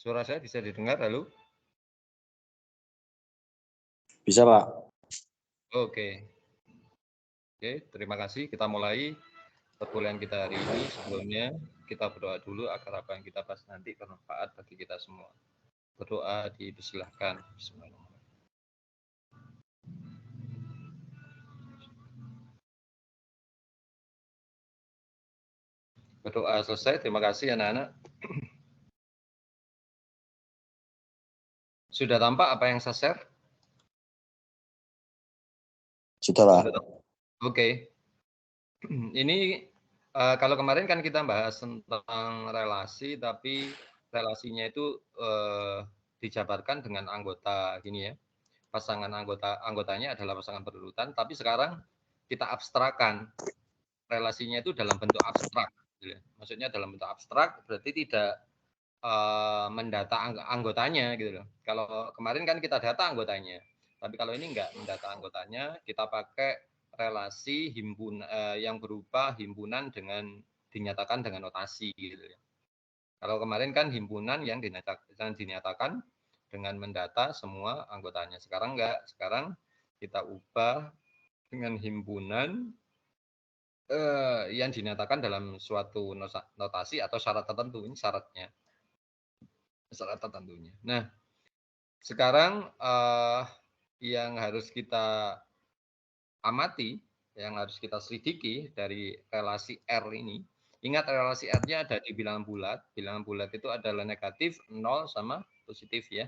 Suara saya bisa didengar, halo? Bisa, Pak. Oke. Oke, terima kasih. Kita mulai perkuliahan kita hari ini. Sebelumnya kita berdoa dulu agar apa yang kita bahas nanti bermanfaat bagi kita semua. Berdoa dipersilahkan. Bismillahirrahmanirrahim. Berdoa selesai. Terima kasih anak-anak. Sudah tampak apa yang saya share? Sudah, Pak. Oke. Ini kalau kemarin kan kita bahas tentang relasi, tapi relasinya itu dijabarkan dengan anggota gini ya. Pasangan anggotanya adalah pasangan berurutan, tapi sekarang kita abstrakkan relasinya itu dalam bentuk abstrak. Gitu. Maksudnya dalam bentuk abstrak berarti tidak mendata anggotanya gitu loh. Kalau kemarin kan kita data anggotanya, tapi kalau ini enggak mendata anggotanya, kita pakai relasi yang berupa himpunan dengan dinyatakan dengan notasi gitu ya. Kalau kemarin kan himpunan yang dinyatakan dengan mendata semua anggotanya. Sekarang enggak, sekarang kita ubah dengan himpunan yang dinyatakan dalam suatu notasi atau syarat tertentu. Ini syaratnya. Syarat tertentunya. Nah, sekarang yang harus kita amati, yang harus kita selidiki dari relasi R ini, ingat relasi R-nya ada di bilangan bulat. Bilangan bulat itu adalah negatif, 0 sama positif ya.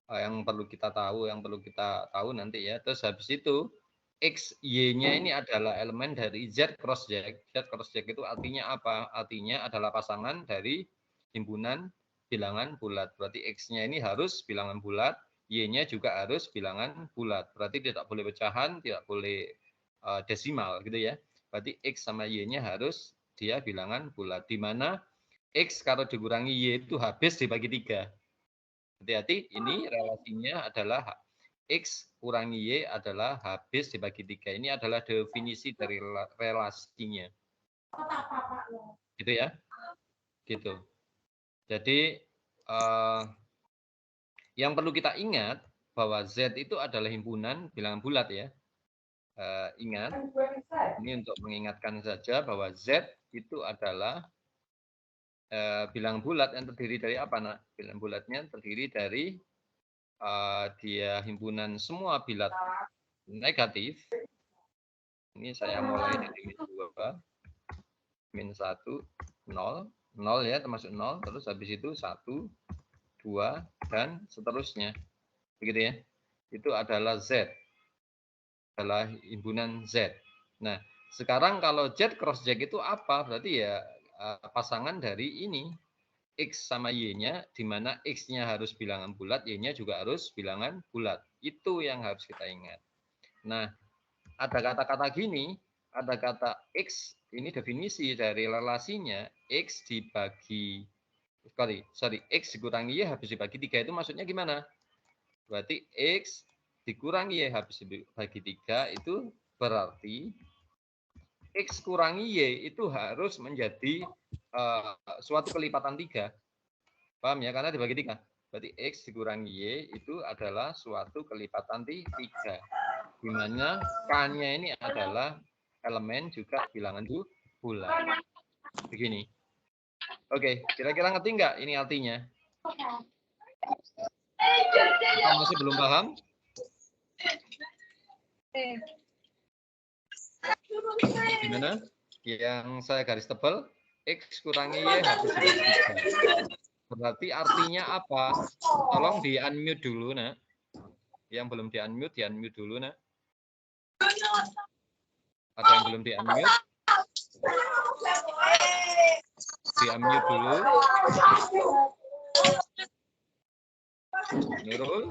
Yang perlu kita tahu nanti ya. Terus habis itu X, Y-nya ini adalah elemen dari Z cross Z. Z cross Z itu artinya apa? Artinya adalah pasangan dari himpunan bilangan bulat. Berarti X-nya ini harus bilangan bulat, Y-nya juga harus bilangan bulat. Berarti tidak boleh pecahan, tidak boleh desimal gitu ya. Berarti X sama Y-nya harus dia bilangan bulat. Di mana X kalau dikurangi Y itu habis dibagi 3. Hati-hati, ini relasinya adalah X kurangi Y adalah habis dibagi 3. Ini adalah definisi dari relasinya. Gitu ya. Gitu. Jadi yang perlu kita ingat bahwa Z itu adalah himpunan bilangan bulat ya. Ingat, ini untuk mengingatkan saja bahwa Z itu adalah bilangan bulat yang terdiri dari apa, nak? Bilangan bulatnya terdiri dari dia himpunan semua bilat negatif. Ini saya mulai dari min 2, min 1, 0, 0 ya, termasuk 0, terus habis itu 1, 2, dan seterusnya. Begitu ya. Itu adalah Z. Adalah himpunan Z. Nah, sekarang kalau Z cross Z itu apa? Berarti ya pasangan dari ini. X sama Y-nya, di mana X-nya harus bilangan bulat, Y-nya juga harus bilangan bulat. Itu yang harus kita ingat. Nah, ada kata-kata gini, ada kata X, ini definisi dari relasinya, X dibagi, X dikurangi Y habis dibagi 3, itu maksudnya gimana? Berarti X dikurangi Y habis dibagi 3, itu berarti X kurangi Y itu harus menjadi suatu kelipatan 3. Paham ya? Karena dibagi 3. Berarti X dikurangi Y itu adalah suatu kelipatan 3. Di mana K-nya ini adalah elemen juga bilangan bulat. Begini. Oke, kira-kira ngerti nggak ini artinya? Atau masih belum paham? Gimana? Yang saya garis tebal, X kurangi Y habis dibagi 3. Berarti artinya apa? Tolong di-unmute dulu, nak. Yang belum di-unmute dulu, nak. Ada yang belum di-unmute? Di-unmute dulu. Nurul,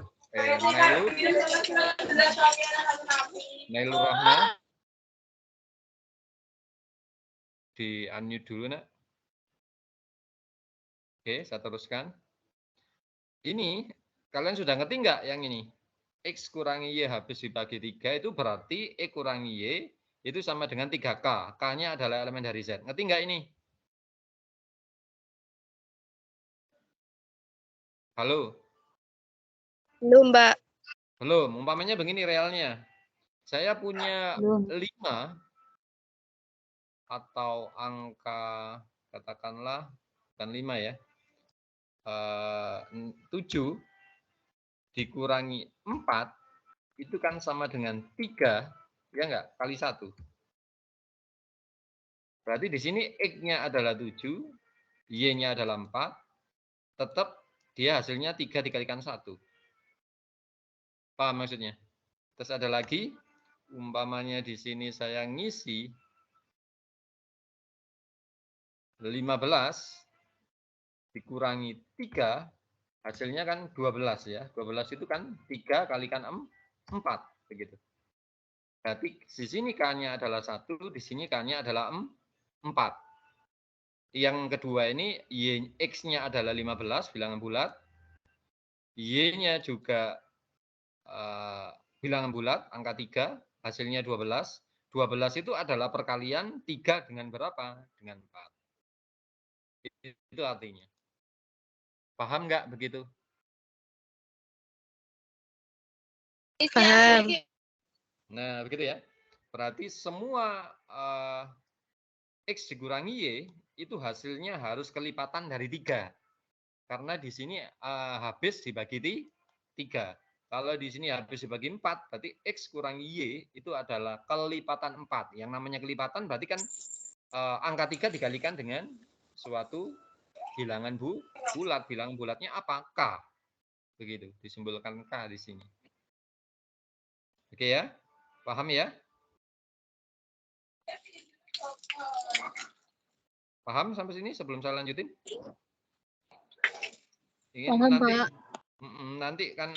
Nailur Rahma. Di-unmute dulu, nak. Oke, saya teruskan. Ini, kalian sudah ngerti nggak yang ini? X kurangi Y habis dibagi 3 itu berarti X kurangi Y itu sama dengan 3K. K-nya adalah elemen dari Z. Ngerti nggak ini? Halo? Belum, Mbak. Belum. Umpamanya begini realnya. Saya punya Belum. 5 atau angka katakanlah bukan 5 ya. 7 dikurangi 4 itu kan sama dengan 3, ya enggak? Kali 1. Berarti di sini X-nya adalah 7, Y-nya adalah 4, tetap dia hasilnya 3 dikalikan 1. Paham maksudnya? Terus ada lagi, umpamanya di sini saya ngisi 15 dikurangi 3, hasilnya kan 12 ya. 12 itu kan 3 kalikan 4, begitu. Berarti di sini K-nya adalah 1, di sini K-nya adalah 4. Yang kedua ini X-nya adalah 15, bilangan bulat. Y-nya juga bilangan bulat, angka 3, hasilnya 12. 12 itu adalah perkalian 3 dengan berapa? Dengan 4. Itu artinya. Paham nggak begitu? Paham. Nah, begitu ya. Berarti semua X dikurangi Y itu hasilnya harus kelipatan dari 3. Karena di sini habis dibagi 3. Kalau di sini habis dibagi 4, berarti X kurangi Y itu adalah kelipatan 4. Yang namanya kelipatan berarti kan angka 3 dikalikan dengan suatu bilangan bulat. Bilangan bulatnya apa? K. Begitu, disimbolkan K di sini. Oke ya? Paham ya? Paham sampai sini sebelum saya lanjutin? Ingin Paham, nanti Pak. nanti kan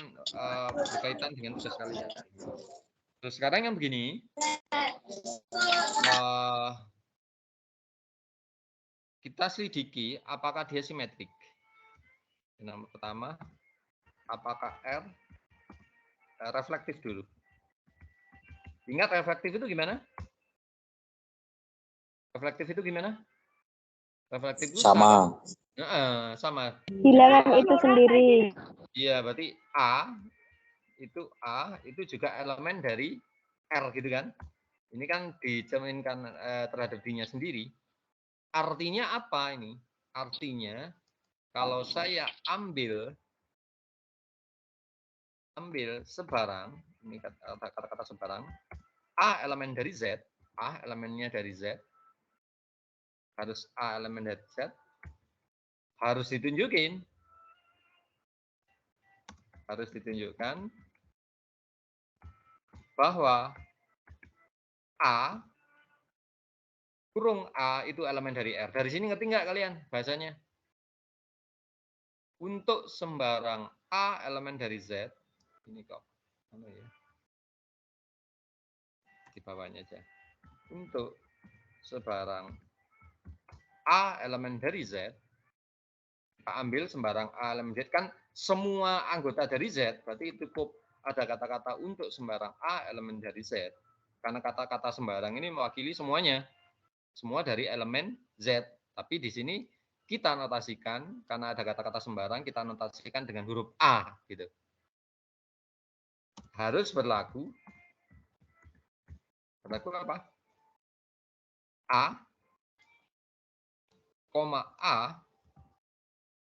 berkaitan dengan tugas kalian. Terus sekarang yang begini, kita selidiki apakah dia simetrik. Yang pertama, apakah R reflektif dulu. Ingat reflektif itu gimana? Reflektif itu gimana? Reflektif itu sama. Sama. Bilangan itu sendiri. Iya, berarti A itu juga elemen dari R gitu kan? Ini kan dicerminkan terhadap dirinya sendiri. Artinya apa ini? Artinya kalau saya ambil sebarang, ini kata-kata sebarang, A elemen dari Z, A elemennya dari Z, harus A elemen dari Z, harus ditunjukin. Harus ditunjukkan bahwa A kurung A itu elemen dari R. Dari sini ngerti nggak kalian bahasanya? Untuk sembarang A elemen dari Z, ini kok, ya? Di bawahnya aja. Untuk sebarang A elemen dari Z, kita ambil sembarang A elemen Z, kan semua anggota dari Z, berarti cukup ada kata-kata untuk sembarang A elemen dari Z. Karena kata-kata sembarang ini mewakili semuanya. Semua dari elemen Z. Tapi di sini kita notasikan, karena ada kata-kata sembarang, kita notasikan dengan huruf A. Gitu. Harus berlaku apa? A, A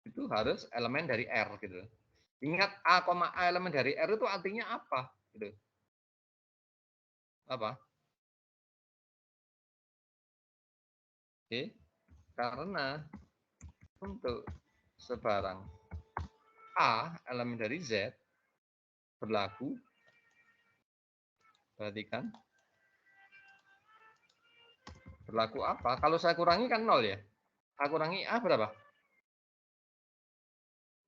itu harus elemen dari R. Gitu. Ingat A, elemen dari R itu artinya apa? Gitu. Apa? Oke. Karena untuk sebarang A elemen dari Z berlaku, perhatikan, berlaku apa? Kalau saya kurangi kan 0 ya. A kurangi A berapa?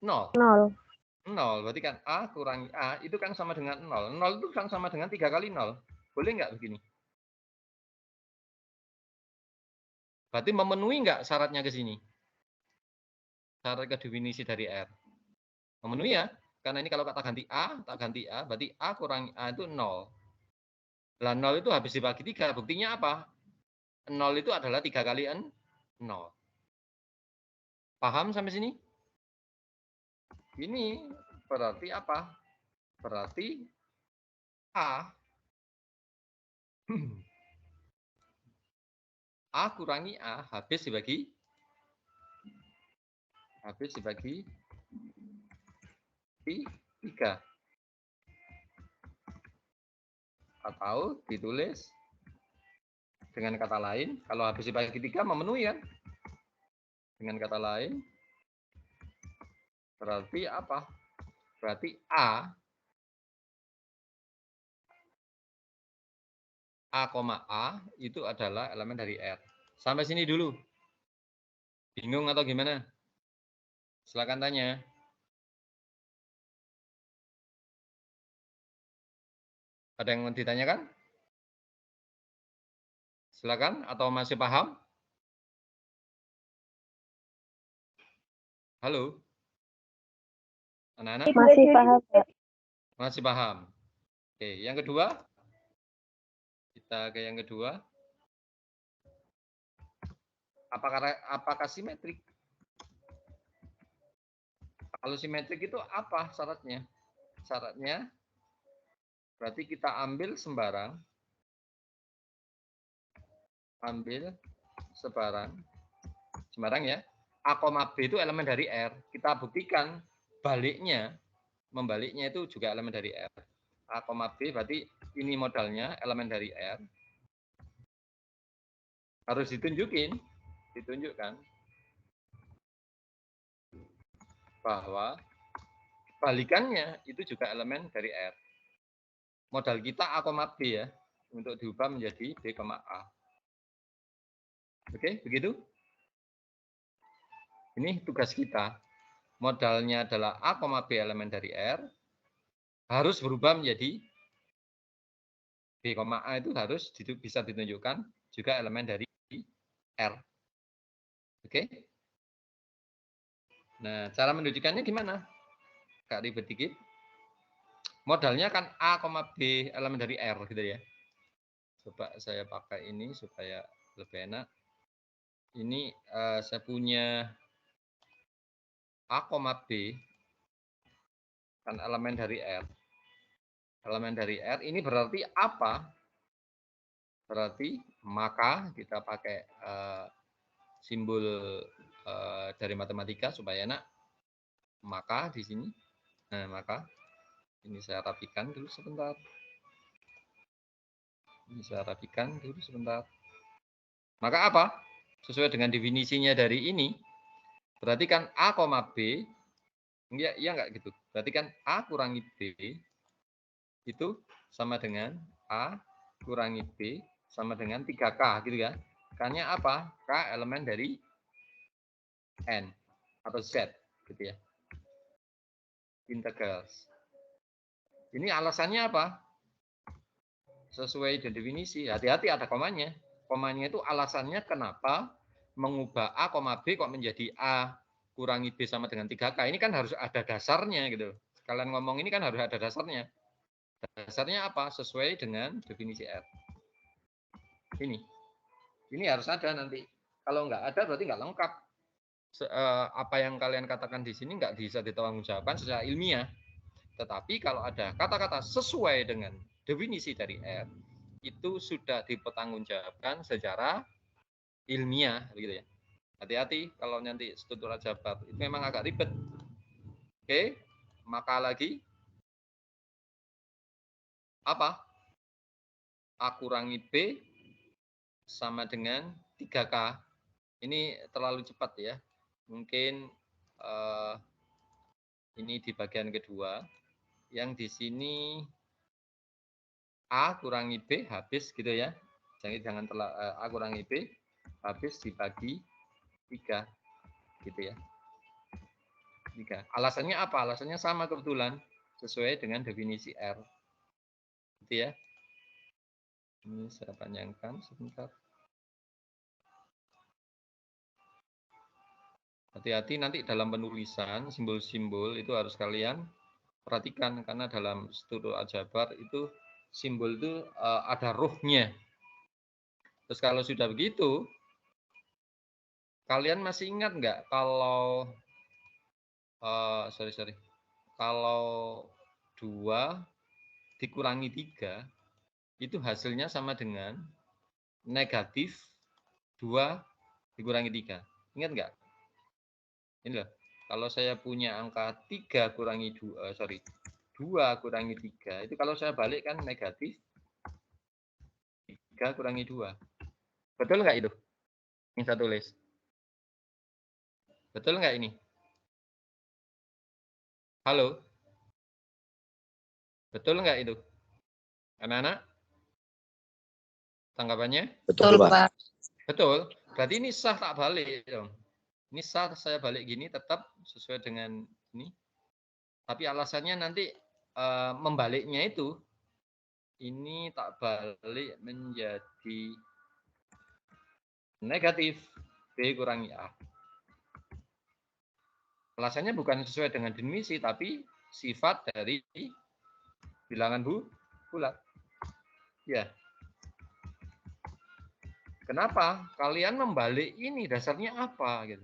0. 0. Berarti kan A kurangi A itu kan sama dengan 0. 0 itu kan sama dengan 3 kali 0. Boleh nggak begini? Berarti memenuhi nggak syaratnya ke sini? Syarat ke definisi dari R. Memenuhi ya. Karena ini kalau tak ganti A, berarti A kurangi A itu 0. Lah 0 itu habis dibagi 3. Buktinya apa? 0 itu adalah 3 kali 0. Paham sampai sini? ini berarti apa? Berarti A. A kurangi A habis dibagi 3. Atau ditulis dengan kata lain, kalau habis dibagi 3 memenuhi kan? Dengan kata lain, berarti apa? Berarti A, itu adalah elemen dari R. Sampai sini dulu. Bingung atau gimana? Silakan tanya. Ada yang mau ditanyakan? Silakan, atau masih paham? Halo? Anak-anak? Masih paham, Pak. Masih paham. Oke, yang kedua? Kita ke yang kedua. Apakah simetrik? Kalau simetrik itu apa syaratnya? Syaratnya berarti kita ambil sembarang ya. A, B itu elemen dari R. Kita buktikan membaliknya itu juga elemen dari R. A, B berarti ini modalnya elemen dari R. Harus ditunjukkan bahwa balikannya itu juga elemen dari R. Modal kita A, B ya, untuk diubah menjadi B, A. Oke, begitu? Ini tugas kita. Modalnya adalah A, B elemen dari R, harus berubah menjadi B, A itu harus bisa ditunjukkan juga elemen dari R. Oke? Nah, cara menunjukkannya gimana? Agak ribet dikit. Modalnya kan A, B elemen dari R gitu ya. Coba saya pakai ini supaya lebih enak. Ini saya punya A, B kan elemen dari R. Elemen dari R ini berarti apa? Berarti maka kita pakai simbol dari matematika supaya enak. Maka di sini. Nah, maka ini saya rapikan dulu sebentar. Maka apa? Sesuai dengan definisinya dari ini, berarti kan A, B, iya enggak gitu. Berarti kan A kurangi B itu sama dengan A kurangi B sama dengan 3K gitu ya. K-nya apa? K elemen dari N atau Z gitu ya. Integrals. Ini alasannya apa? Sesuai dengan definisi. Hati-hati ada komanya. Komanya itu alasannya kenapa mengubah A, B kok menjadi A kurangi B sama dengan 3K. Ini kan harus ada dasarnya gitu. Kalian ngomong ini kan harus ada dasarnya. Dasarnya apa? Sesuai dengan definisi R. Ini harus ada nanti. Kalau nggak ada berarti nggak lengkap. Apa yang kalian katakan di sini nggak bisa ditanggungjawabkan secara ilmiah. Tetapi kalau ada kata-kata sesuai dengan definisi dari R, itu sudah dipertanggungjawabkan secara ilmiah, begitu ya. Hati-hati kalau nanti struktural jabar itu memang agak ribet. Oke, maka lagi apa? A kurangi B sama dengan 3K. Ini terlalu cepat ya. Mungkin ini di bagian kedua. Yang di sini A kurangi B habis gitu ya. Jangan A kurangi B habis dibagi 3 gitu ya. 3. Alasannya apa? Alasannya sama kebetulan sesuai dengan definisi R. Gitu ya. Ini saya panjangkan sebentar. Hati-hati nanti dalam penulisan simbol-simbol itu harus kalian perhatikan karena dalam struktur aljabar itu simbol itu ada ruhnya. Terus kalau sudah begitu, kalian masih ingat nggak kalau sorry. kalau 2 dikurangi 3, itu hasilnya sama dengan negatif 2 dikurangi 3. Ingat nggak? Ini loh, kalau saya punya angka 3 kurangi 2, 2 kurangi 3, itu kalau saya balik kan negatif 3 kurangi 2. Betul nggak itu? Yang saya tulis. Betul nggak ini? Halo? Betul nggak itu? Anak-anak? Tanggapannya? Betul, Pak. Betul. Berarti ini sah tak balik dong. Ini sah saya balik gini tetap sesuai dengan ini. Tapi alasannya nanti membaliknya itu ini tak balik menjadi negatif B kurangi A. Alasannya bukan sesuai dengan definisi, tapi sifat dari bilangan bulat. Ya. Kenapa? Kalian membalik ini dasarnya apa gitu?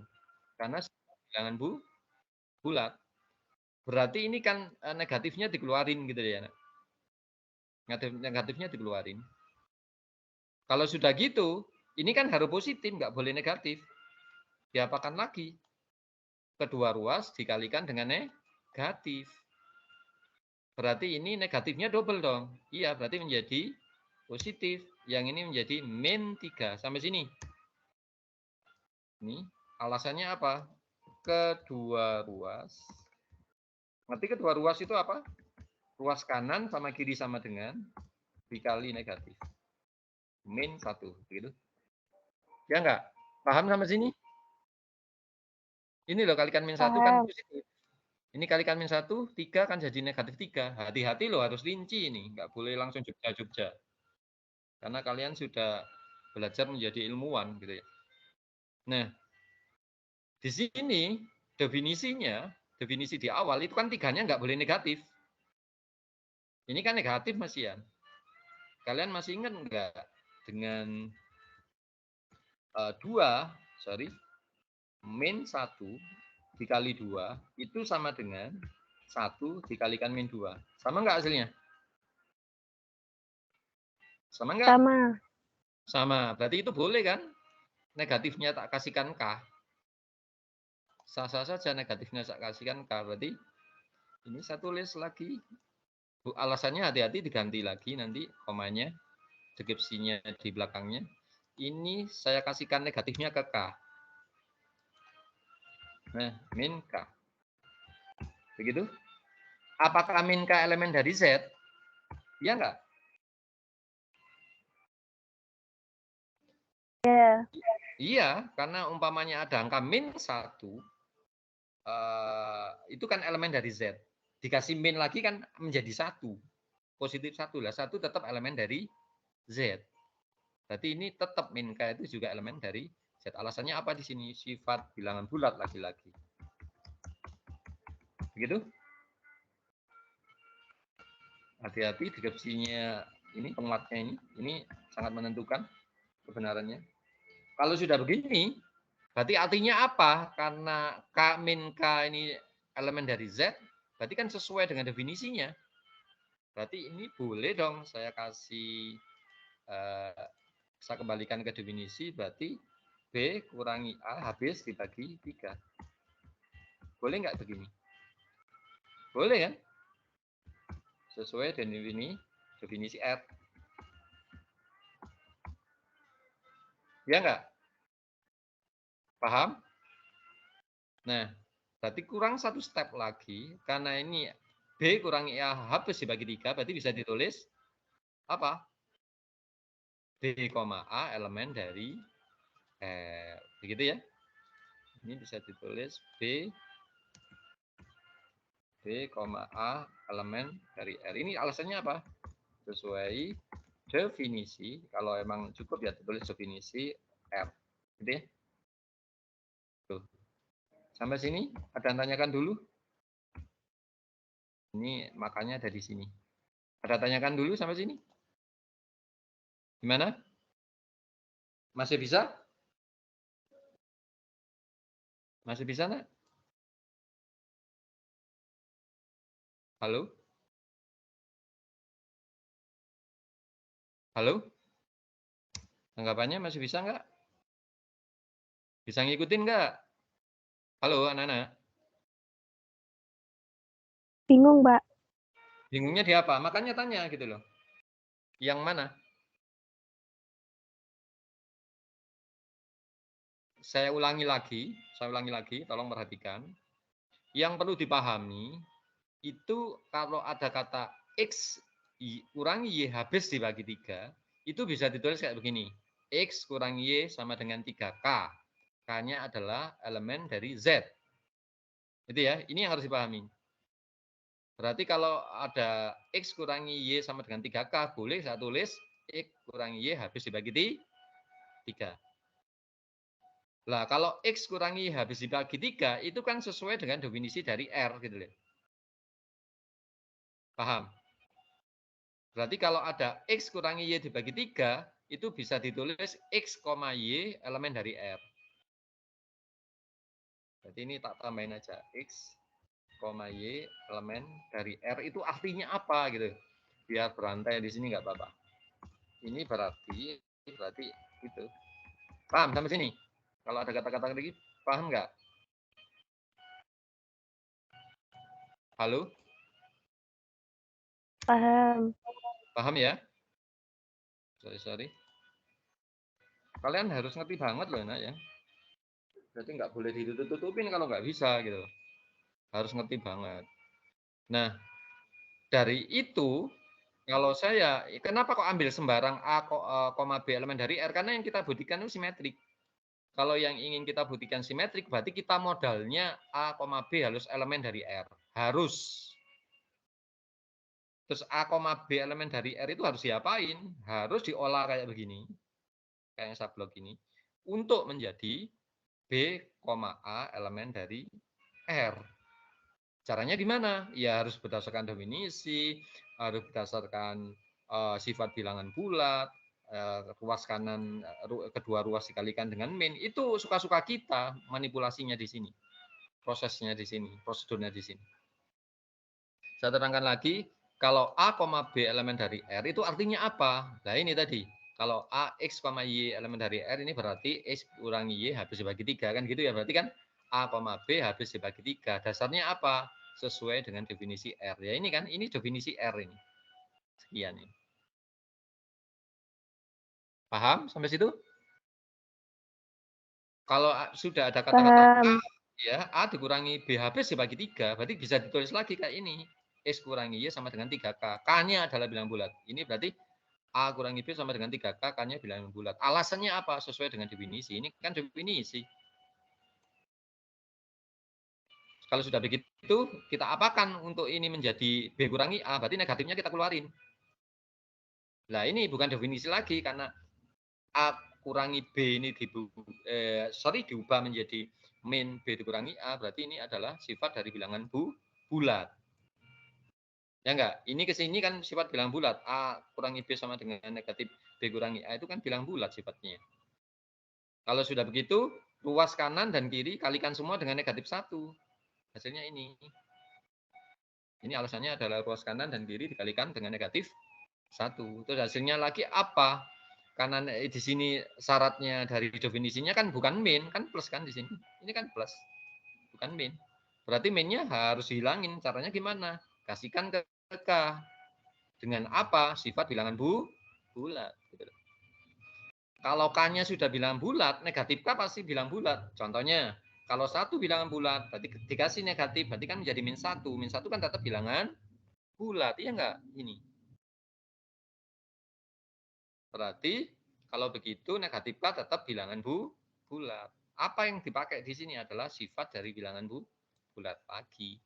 Karena bilangan bulat. Berarti ini kan negatifnya dikeluarin gitu ya. Negatifnya dikeluarin. Kalau sudah gitu, ini kan harus positif, nggak boleh negatif. Diapakan lagi? Kedua ruas dikalikan dengan negatif. Berarti ini negatifnya double dong. Iya, berarti menjadi positif. Yang ini menjadi min 3. Sampai sini. Ini alasannya apa? Kedua ruas. Ngerti kedua ruas itu apa? Ruas kanan sama kiri sama dengan dikali negatif. Min 1. Begitu. Ya enggak? Paham sampai sini? Ini loh kalikan min 1 kan positif. Ini kalikan min 1, 3 kan jadi negatif 3. Hati-hati loh, harus rinci ini. Enggak boleh langsung Jogja-Jogja. Karena kalian sudah belajar menjadi ilmuwan gitu ya. Nah, di sini definisinya, definisi di awal itu kan 3-nya nggak boleh negatif. Ini kan negatif Mas Ian. Kalian masih ingat nggak dengan 2, min 1 dikali 2 itu sama dengan 1 dikalikan min 2. Sama nggak hasilnya? Sama nggak? Sama. Sama. Berarti itu boleh kan? Negatifnya tak kasihkan K. Sah-sah saja negatifnya tak kasihkan K. Berarti ini saya tulis lagi. Alasannya hati-hati diganti lagi nanti komanya, deskripsinya di belakangnya. Ini saya kasihkan negatifnya ke K. Nah, min K. Begitu? Apakah min K elemen dari Z? Iya enggak? Iya. Iya, karena umpamanya ada angka min 1, itu kan elemen dari Z. Dikasih min lagi kan menjadi 1. Positif 1 lah. 1 tetap elemen dari Z. Berarti ini tetap min K itu juga elemen dari Z. Alasannya apa di sini? Sifat bilangan bulat lagi-lagi. Begitu? Hati-hati deskripsinya ini, penguatnya ini sangat menentukan kebenarannya. Kalau sudah begini, berarti artinya apa? Karena K min K ini elemen dari Z, berarti kan sesuai dengan definisinya. Berarti ini boleh dong saya kasih, saya kembalikan ke definisi, berarti B kurangi A habis dibagi 3. Boleh nggak begini? Boleh kan? Sesuai dengan definisi R. Ya nggak? Paham? Nah, berarti kurang satu step lagi, karena ini B kurangi A habis dibagi 3, berarti bisa ditulis apa? B, A elemen dari R. Begitu ya? Ini bisa ditulis B, A elemen dari R. Ini alasannya apa? Sesuai definisi, kalau emang cukup ya ditulis definisi R. Gitu ya? Tuh. Sampai sini ada yang tanyakan dulu? Ini makanya ada di sini. Ada tanyakan dulu sampai sini? Gimana? Masih bisa? Masih bisa, nak? Halo? Halo? Tanggapannya masih bisa nggak? Bisa ngikutin nggak? Halo, anak-anak? Bingung, Mbak. Bingungnya di apa? Makanya tanya gitu loh. Yang mana? Saya ulangi lagi, tolong perhatikan. Yang perlu dipahami, itu kalau ada kata X kurangi Y habis dibagi 3, itu bisa ditulis kayak begini. X kurangi Y sama dengan 3K. K-nya adalah elemen dari Z. Itu ya, ini yang harus dipahami. Berarti kalau ada X kurangi Y sama dengan 3K, boleh saya tulis X kurangi Y habis dibagi 3. Lah, kalau X kurangi Y habis dibagi 3, itu kan sesuai dengan definisi dari R. Gitu loh. Paham? Berarti kalau ada X kurangi Y dibagi 3, itu bisa ditulis X, Y elemen dari R. Berarti ini tak tambahin aja. X, Y elemen dari R itu artinya apa gitu. Biar berantai di sini nggak apa-apa. Ini berarti itu. Paham sampai sini? Kalau ada kata-kata lagi, paham nggak? Halo? Paham. Paham ya? Sorry. Kalian harus ngerti banget loh, nak ya. Jadi nggak boleh ditutup-tutupin kalau nggak bisa gitu. Harus ngerti banget. Nah, dari itu, kalau saya, kenapa kok ambil sembarang A, B elemen dari R? Karena yang kita buktikan itu simetrik. Kalau yang ingin kita buktikan simetrik, berarti kita modalnya A, B harus elemen dari R. Harus. Terus A, B elemen dari R itu harus diapain? Harus diolah kayak begini. Kayak yang saya blok ini. Untuk menjadi B, A elemen dari R. Caranya gimana? Ya harus berdasarkan definisi, harus berdasarkan sifat bilangan bulat, ruas kanan, kedua ruas dikalikan dengan min. Itu suka-suka kita manipulasinya di sini. Prosesnya di sini, prosedurnya di sini. Saya terangkan lagi, kalau A, B elemen dari R itu artinya apa? Nah ini tadi, kalau A, X, Y elemen dari R ini berarti X kurangi Y habis dibagi 3. Kan gitu ya, berarti kan A, B habis dibagi 3. Dasarnya apa? Sesuai dengan definisi R. Ya ini kan, ini definisi R ini. Sekian ini. Paham sampai situ? Kalau sudah ada kata-kata A, ya A dikurangi B habis dibagi 3, berarti bisa ditulis lagi kayak ini. X kurangi Y sama dengan 3K. K-nya adalah bilangan bulat. Ini berarti A kurangi B sama dengan 3K, K-nya bilangan bulat. Alasannya apa? Sesuai dengan definisi. Ini kan definisi. Kalau sudah begitu, kita apakan untuk ini menjadi B kurangi A, berarti negatifnya kita keluarin. Nah, ini bukan definisi lagi, karena A kurangi B ini diubah menjadi min B dikurangi A, berarti ini adalah sifat dari bilangan bulat. Ya enggak? Ini ke sini kan sifat bilangan bulat. A kurangi B sama dengan negatif B kurangi A, itu kan bilangan bulat sifatnya. Kalau sudah begitu, ruas kanan dan kiri kalikan semua dengan negatif 1. Hasilnya ini. Ini alasannya adalah ruas kanan dan kiri dikalikan dengan negatif 1. Terus hasilnya lagi apa? Karena di sini syaratnya dari definisinya kan bukan min, kan plus kan di sini. Ini kan plus, bukan min. Berarti minnya harus dihilangin. Caranya gimana? Kasihkan ke K. Dengan apa? Sifat bilangan bulat. Kalau K-nya sudah bilangan bulat, negatif K pasti bilangan bulat. Contohnya, kalau 1 bilangan bulat, berarti dikasih negatif, berarti kan menjadi min 1. Min 1 kan tetap bilangan bulat, iya enggak? Ini. Berarti kalau begitu negatif K tetap bilangan bulat. Apa yang dipakai di sini adalah sifat dari bilangan bulat lagi.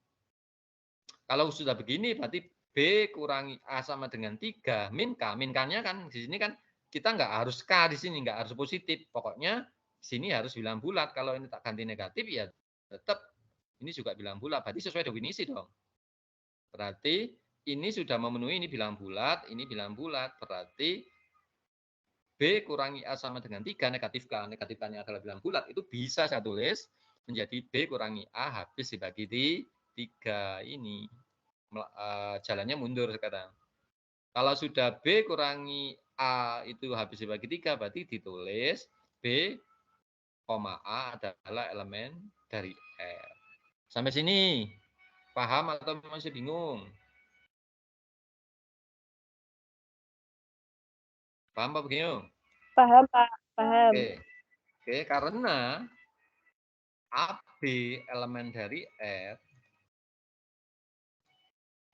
Kalau sudah begini, berarti B kurangi A sama dengan 3, min K. Min K-nya kan di sini kan kita nggak harus K di sini, nggak harus positif. Pokoknya di sini harus bilang bulat. Kalau ini tak ganti negatif, ya tetap ini juga bilang bulat. Berarti sesuai definisi dong. Berarti ini sudah memenuhi, ini bilang bulat, ini bilang bulat. Berarti B kurangi A sama dengan 3, negatif K. Negatif K-nya adalah bilang bulat. Itu bisa saya tulis menjadi B kurangi A habis dibagi 3 ini. jalannya mundur sekarang. Kalau sudah B kurangi A itu habis dibagi 3, berarti ditulis B, A adalah elemen dari R. Sampai sini, paham atau masih bingung? Paham apa bingung? Paham, Pak. Paham. Oke, karena AB elemen dari R,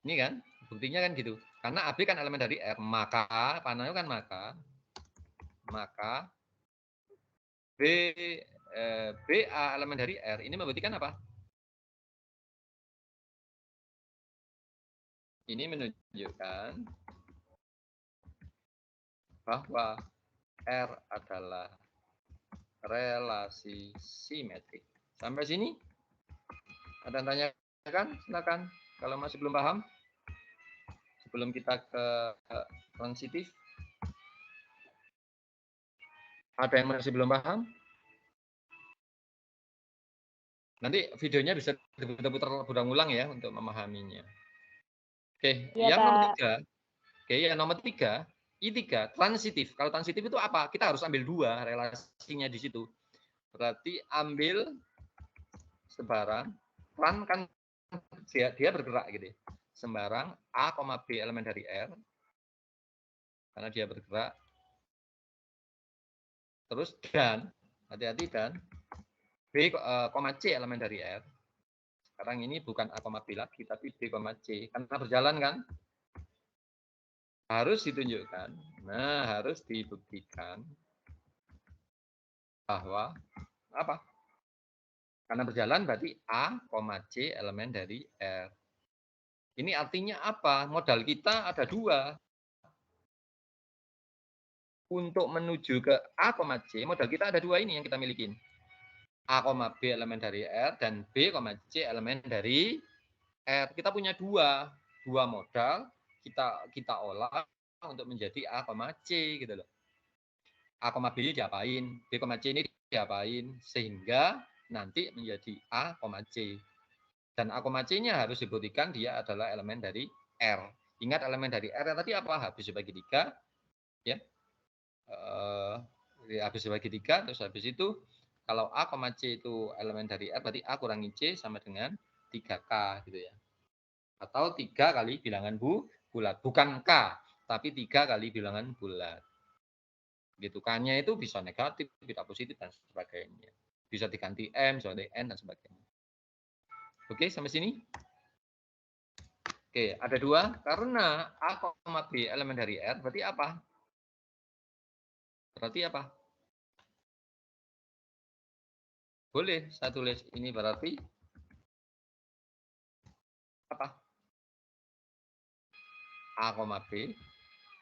ini kan, buktinya kan gitu. Karena AB kan elemen dari R, maka, panahnya kan maka BA elemen dari R, ini membuktikan apa? Ini menunjukkan bahwa R adalah relasi simetrik. Sampai sini? Ada yang tanyakan? Silakan. Kalau masih belum paham, sebelum kita ke transitif. Ada yang masih belum paham? Nanti videonya bisa diputar berulang ya untuk memahaminya. Oke, Ya, yang nomor Pak. 3. Oke, yang nomor 3, I3, transitif. Kalau transitif itu apa? Kita harus ambil 2 relasinya di situ. Berarti ambil sembarang, tran kan dia bergerak gitu. Sembarang A, B elemen dari R, karena dia bergerak. Terus dan, hati-hati dan, B, C elemen dari R. Sekarang ini bukan A, B lagi, tapi B, C. Karena berjalan kan? Harus ditunjukkan. Nah, harus dibuktikan bahwa apa? Karena berjalan berarti A, C elemen dari R. Ini artinya apa? Modal kita ada 2. Untuk menuju ke A, C, modal kita ada 2 ini yang kita milikin. A, B elemen dari R dan B, C elemen dari R. Kita punya 2 modal, kita olah untuk menjadi A, C gitu loh. A, B ini diapain? B, C ini diapain? Sehingga nanti menjadi A, C. Dan A, C-nya harus dibuktikan dia adalah elemen dari R. Ingat elemen dari R tadi apa? Habis dibagi 3, ya. Habis dibagi 3, terus habis itu kalau A, C itu elemen dari R, berarti A kurangi C sama dengan 3K gitu ya. Atau 3 kali bilangan bulat. Bukan K, tapi 3 kali bilangan bulat. Gitu. K-nya itu bisa negatif, bisa positif, dan sebagainya. Bisa diganti M, bisa diganti N, dan sebagainya. Oke, sampai sini? Oke, ada 2. Karena A, B elemen dari R, berarti apa? Berarti apa? Boleh saya tulis ini berarti apa? A, B,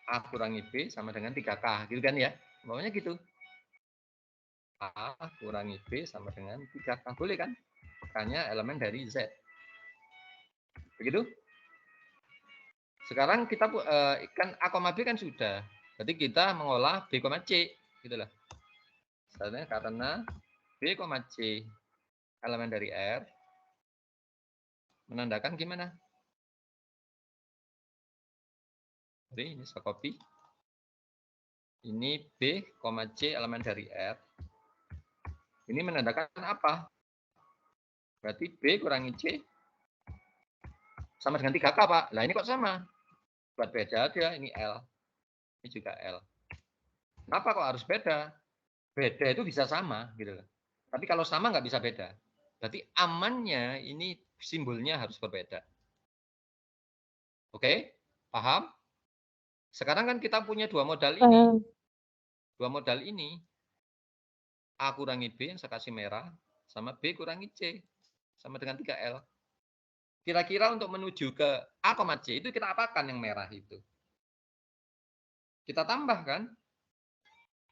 A kurangi B sama dengan 3K, gitu kan ya? Maunya gitu. A kurangi B sama dengan 3K, boleh kan? K-nya elemen dari Z. Begitu? Sekarang kita kan A, B kan sudah. Berarti kita mengolah B, C. Gitu lah. Karena B, C elemen dari R menandakan gimana? Jadi ini saya copy. Ini B, C elemen dari R. Ini menandakan apa? Berarti B kurangi C sama dengan 3K, Pak. Lah ini kok sama? Buat beda aja, ini L. Ini juga L. Kenapa kok harus beda? Beda itu bisa sama gitu loh. Tapi kalau sama nggak bisa beda. Berarti amannya ini simbolnya harus berbeda. Oke? Paham? Sekarang kan kita punya 2 modal ini. Paham. 2 modal ini. A kurangi B yang saya kasih merah. Sama B kurangi C. Sama dengan 3L. Kira-kira untuk menuju ke A, C itu kita apakan yang merah itu? Kita tambahkan.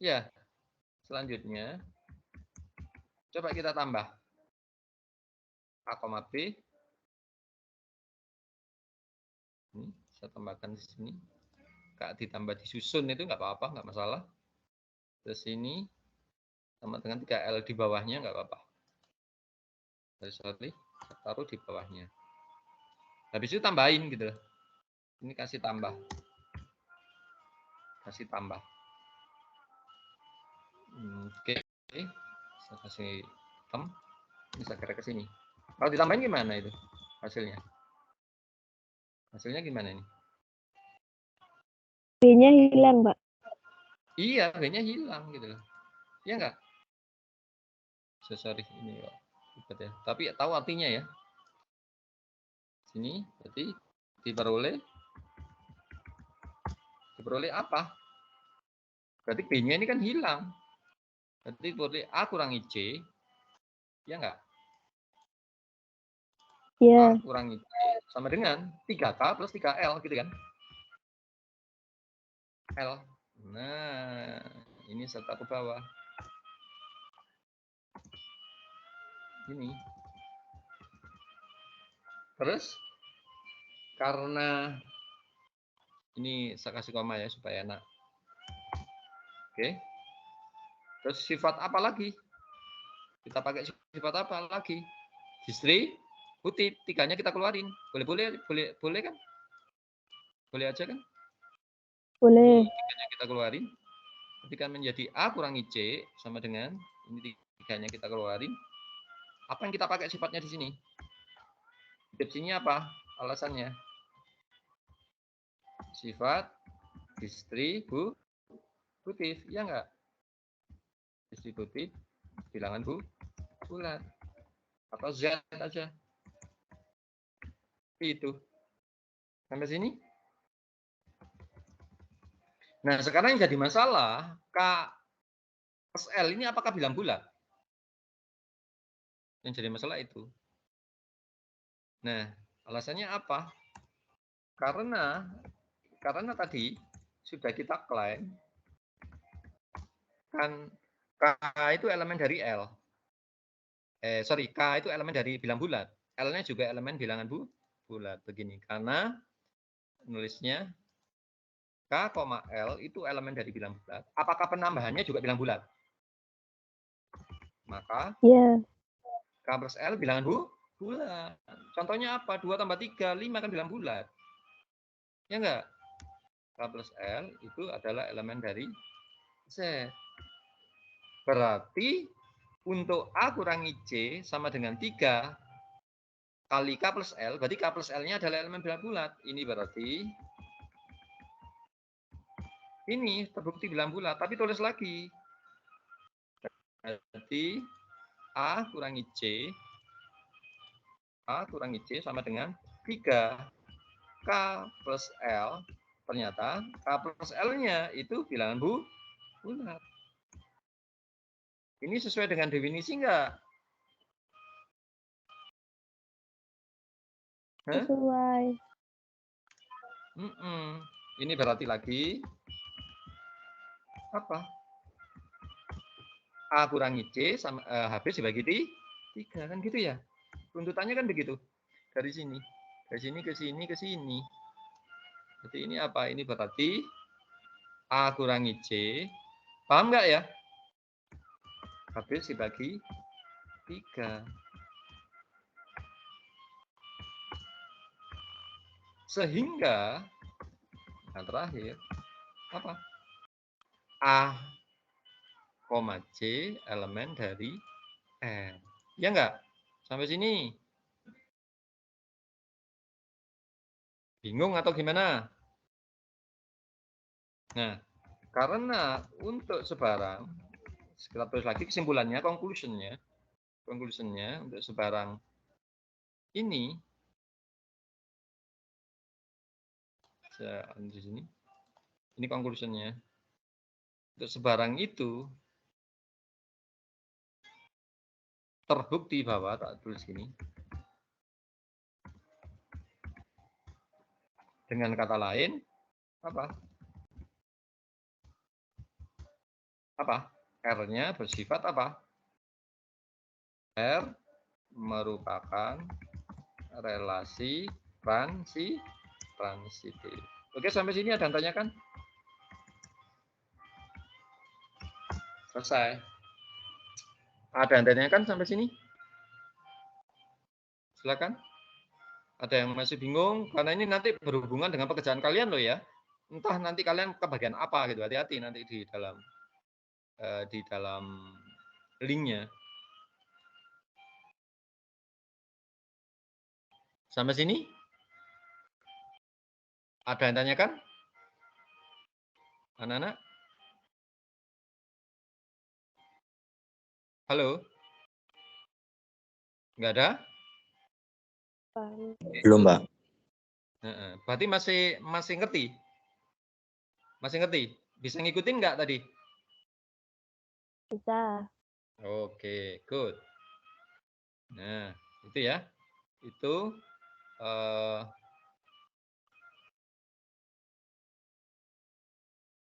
Ya. Selanjutnya. Coba kita tambah. A, B. Ini saya tambahkan di sini. Kak ditambah disusun itu nggak apa-apa, nggak masalah. Terus ini sama dengan 3L di bawahnya nggak apa-apa. Sorry, taruh di bawahnya. Habis itu tambahin gitu. Ini kasih tambah. Kasih tambah. Oke. Saya kasih hitam. Ini saya gerak ke sini. Kalau ditambahin gimana itu hasilnya? Hasilnya gimana ini? B-nya hilang, Pak. Iya, B-nya hilang gitu loh. Iya enggak? Sorry, ini ribet ya. Tapi tahu artinya ya. Sini berarti diperoleh apa? Berarti B-nya ini kan hilang. Berarti diperoleh A kurangi C. Ya enggak? Iya. A kurangi C sama dengan 3K plus 3L gitu kan? L. Nah, ini serta ke bawah. Ini. Terus karena ini saya kasih koma ya supaya enak. Oke. Terus sifat apa lagi? Kita pakai sifat apa lagi? Distributif. Tiganya kita keluarin. Boleh kan? Boleh aja kan? Boleh. Tiganya kita keluarin. Nanti kan menjadi A kurangi C sama dengan ini tiganya kita keluarin. Apa yang kita pakai sifatnya di sini? Di sini apa? Alasannya? Sifat distributif, ya enggak? Distributif bilangan bulat atau Z aja. Itu. Sampai sini? Nah, sekarang yang jadi masalah, K plus L ini apakah bilang bulat? Yang jadi masalah itu. Nah, alasannya apa? Karena tadi sudah kita klaim kan K itu elemen dari L. K itu elemen dari bilang bulat. L-nya juga elemen bilangan bulat. Begini, karena nulisnya K, L itu elemen dari bilang bulat. Apakah penambahannya juga bilang bulat? Maka Iya. K plus L bilangan bulat. Contohnya apa? 2 tambah 3, 5 kan bilang bulat. Ya enggak? K plus L itu adalah elemen dari Z. Berarti untuk A kurangi C sama dengan 3 kali K plus L, berarti K plus L-nya adalah elemen bilang bulat. Ini berarti ini terbukti bilang bulat, tapi tulis lagi. Berarti A kurangi C sama dengan 3 K plus L. Ternyata K plus L-nya itu bilangan bulat. Ini sesuai dengan definisi enggak? Sesuai. Ini berarti lagi apa? A kurangi C sama habis dibagi 3 kan gitu ya? Runtutannya kan begitu. Dari sini ke sini. Berarti ini apa? Ini berarti A kurangi C. Paham nggak ya? Habis dibagi 3. Sehingga yang terakhir apa? A, C elemen dari N. Ya enggak? Sampai sini. Bingung atau gimana? Nah, karena untuk sebarang, kita tulis lagi kesimpulannya, conclusionnya untuk sebarang ini, saya di sini, ini conclusionnya. Untuk sebarang itu terbukti bahwa, tak tulis gini, dengan kata lain, apa? R-nya bersifat apa? R merupakan relasi transitif. Oke, sampai sini ada yang tanyakan? Selesai. Ada yang tanyakan sampai sini? Silakan. Ada yang masih bingung? Karena ini nanti berhubungan dengan pekerjaan kalian loh ya. Entah nanti kalian ke bagian apa gitu. Hati-hati nanti di dalam linknya. Sampai sini? Ada yang tanyakan? Anak-anak? Halo? Nggak ada? Belum, Pak. Berarti masih ngerti? Masih ngerti? Bisa ngikutin nggak tadi? Bisa. Oke, good. Nah, itu ya. Itu